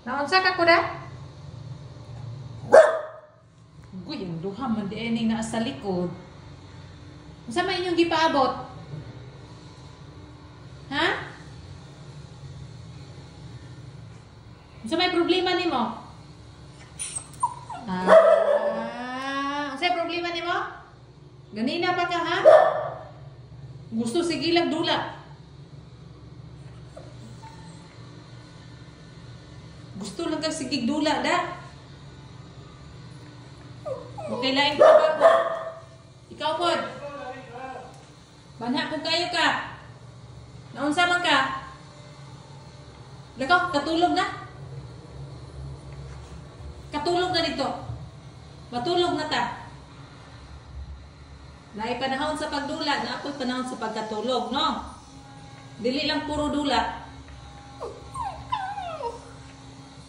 Naunsa ka kuda? Uy, ang duha man di ay naa sa likod. Unsa man inyong gipaabot? Ha? Unsa may problema nimo? Unsay problema nimo? Ganina pa ka ha? Gusto sige lang dula. Gusto lang kang sigig dula da. Okay lain ko ba? Ikaw po. Banha kung kayo ka. Naunsa man ka? Lakaw, katulog na. Katulog na dito. Matulog na ta. Naay panahon sa pagdula, na ako'y panahon sa pagkatulog, no? Dili lang puro dula.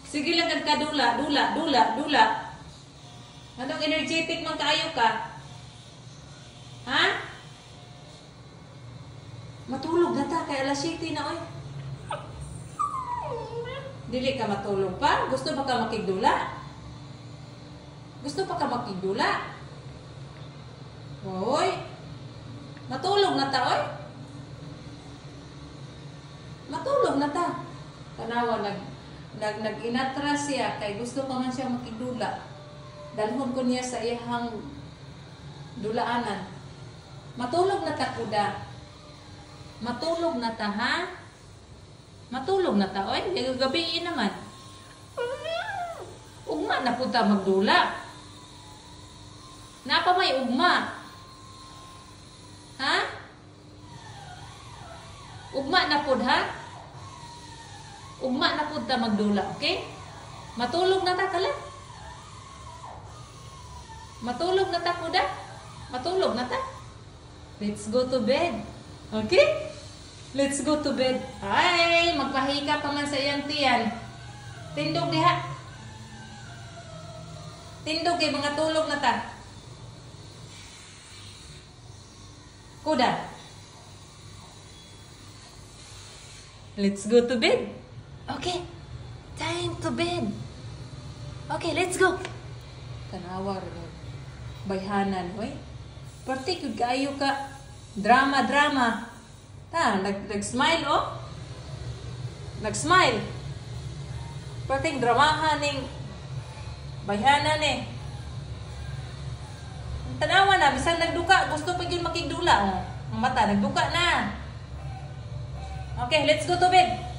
Sige lang kag kadula, dula. Anong energetic man kaayo ka? Ha? Matulog na ta, kay alas 7 na, oy. Dili ka matulog pa? Gusto ba ka makigdula? Gusto pa ka makigdula? Oy. Matulog na ta, oy. Matulog na ta. Tanawa, nag-inatras siya, kay gusto pa man siya makigdula. Dalhon ko niya sa iyang dulaanan. Matulog na ta, kuda. Matulog na ta, ha? Matulog na ta, oy. Gabi naman. Ugma na po ta magdula. Napa may ugma? Ha? Ugma na po, ha? Ugma na po ta magdula, okay? Matulog na ta, kala? Matulog na ta, kuda? Matulog na ta? Let's go to bed. Okay? Let's go to bed. Ay, magpahika pa man sa iyang tiyan. Tindog diha. Tindog kay mga tulog na ta. Kuda. Let's go to bed. Okay. Time to bed. Okay, let's go. Tanawa rin. Bayhanan, oy. Perti kung kayo ka. Drama. Ta, nag-smile, oh. Nag-smile. Perting dramahan ning bayhanan eh. Tanawa na, bisan nagduka, gusto pa yun makigdula. Oh. Ang mata, nagduka na. Okay, let's go to bed.